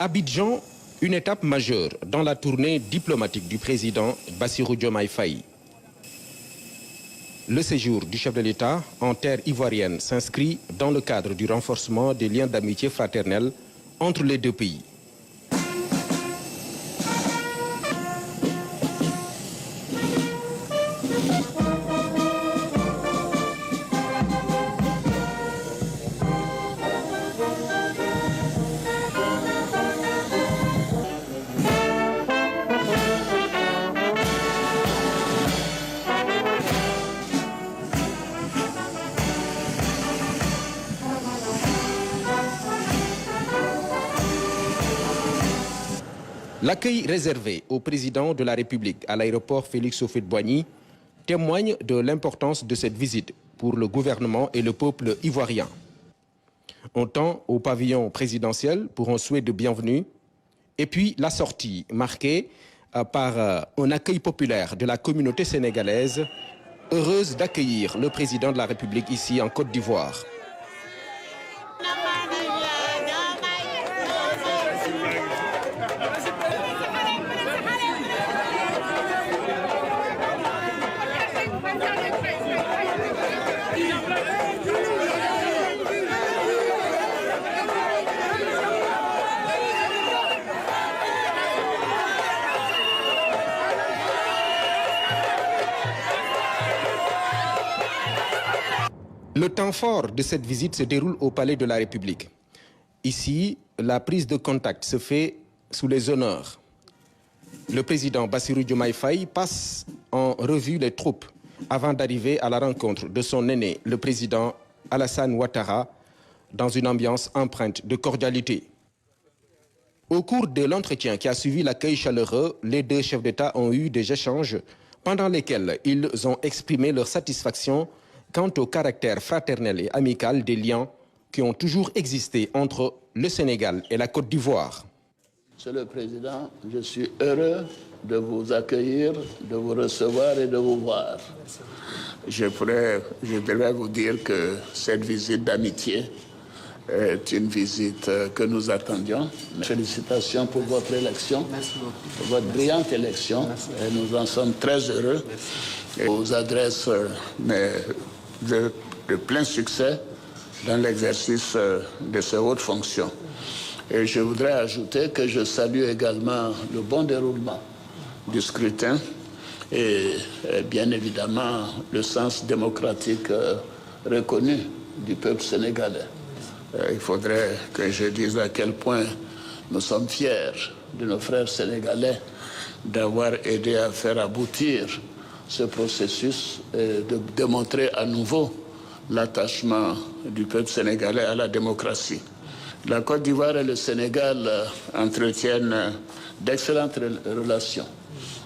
Abidjan, une étape majeure dans la tournée diplomatique du président Bassirou Diomaye Faye. Le séjour du chef de l'État en terre ivoirienne s'inscrit dans le cadre du renforcement des liens d'amitié fraternelle entre les deux pays. L'accueil réservé au président de la République à l'aéroport Félix Houphouët-Boigny témoigne de l'importance de cette visite pour le gouvernement et le peuple ivoirien. On tend au pavillon présidentiel pour un souhait de bienvenue et puis la sortie marquée par un accueil populaire de la communauté sénégalaise, heureuse d'accueillir le président de la République ici en Côte d'Ivoire. Le temps fort de cette visite se déroule au Palais de la République. Ici, la prise de contact se fait sous les honneurs. Le président Bassirou Diomaye Faye passe en revue les troupes avant d'arriver à la rencontre de son aîné, le président Alassane Ouattara, dans une ambiance empreinte de cordialité. Au cours de l'entretien qui a suivi l'accueil chaleureux, les deux chefs d'État ont eu des échanges pendant lesquels ils ont exprimé leur satisfaction quant au caractère fraternel et amical des liens qui ont toujours existé entre le Sénégal et la Côte d'Ivoire. Monsieur le Président, je suis heureux de vous accueillir, de vous recevoir et de vous voir. Je devrais vous dire que cette visite d'amitié est une visite que nous attendions. Félicitations pour votre élection, pour votre brillante élection. Et nous en sommes très heureux. Et vous adresse de plein succès dans l'exercice de ces hautes fonctions. Et je voudrais ajouter que je salue également le bon déroulement du scrutin et bien évidemment le sens démocratique reconnu du peuple sénégalais. Il faudrait que je dise à quel point nous sommes fiers de nos frères sénégalais d'avoir aidé à faire aboutir ce processus et de démontrer à nouveau l'attachement du peuple sénégalais à la démocratie. La Côte d'Ivoire et le Sénégal entretiennent d'excellentes relations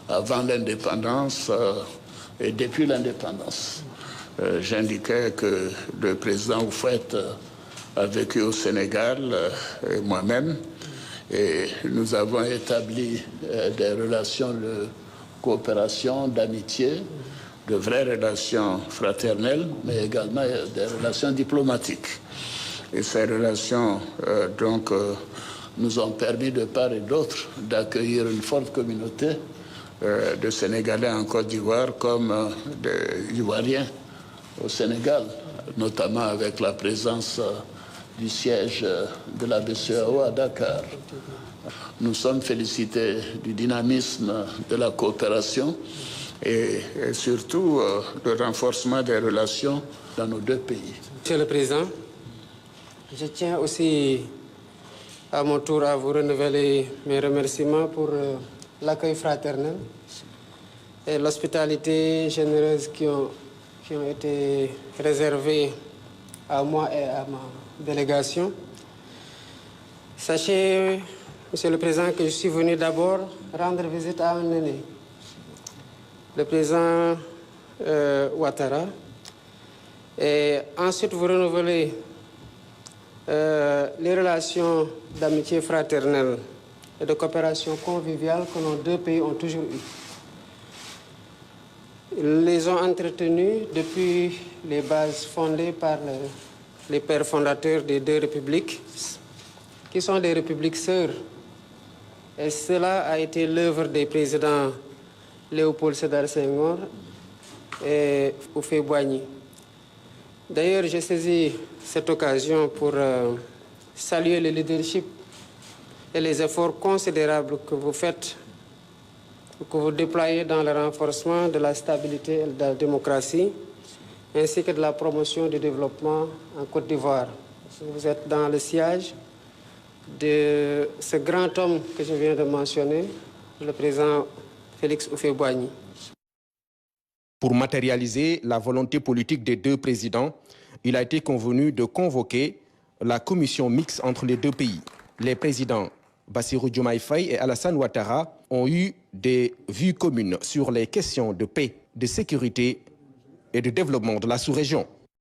avant l'indépendance et depuis l'indépendance. J'indiquais que le président Houphouët a vécu au Sénégal, et moi-même, et nous avons établi des relations de coopération, d'amitié, de vraies relations fraternelles, mais également des relations diplomatiques. Et ces relations, nous ont permis de part et d'autre d'accueillir une forte communauté de Sénégalais en Côte d'Ivoire comme des Ivoiriens au Sénégal, notamment avec la présence du siège de la BCEAO à Dakar. Nous sommes félicités du dynamisme de la coopération et surtout le renforcement des relations dans nos deux pays. Monsieur le Président, je tiens aussi à mon tour à vous renouveler mes remerciements pour l'accueil fraternel et l'hospitalité généreuse qui ont été réservées à moi et à ma délégation. Sachez, Monsieur le Président, que je suis venu d'abord rendre visite à un aîné, le président Ouattara, et ensuite vous renouveler les relations d'amitié fraternelle et de coopération conviviale que nos deux pays ont toujours eues. Ils les ont entretenues depuis les bases fondées par les pères fondateurs des deux républiques, qui sont des républiques sœurs Et cela a été l'œuvre des présidents Léopold Sédar Senghor et Houphouët-Boigny. D'ailleurs, j'ai saisi cette occasion pour saluer le leadership et les efforts considérables que vous faites, que vous déployez dans le renforcement de la stabilité et de la démocratie, ainsi que de la promotion du développement en Côte d'Ivoire. Vous êtes dans le sillage de ce grand homme que je viens de mentionner, le président Félix Houphouët-Boigny. Pour matérialiser la volonté politique des deux présidents, il a été convenu de convoquer la commission mixte entre les deux pays. Les présidents Bassirou Diomaye Faye et Alassane Ouattara ont eu des vues communes sur les questions de paix, de sécurité et de développement de la sous-région.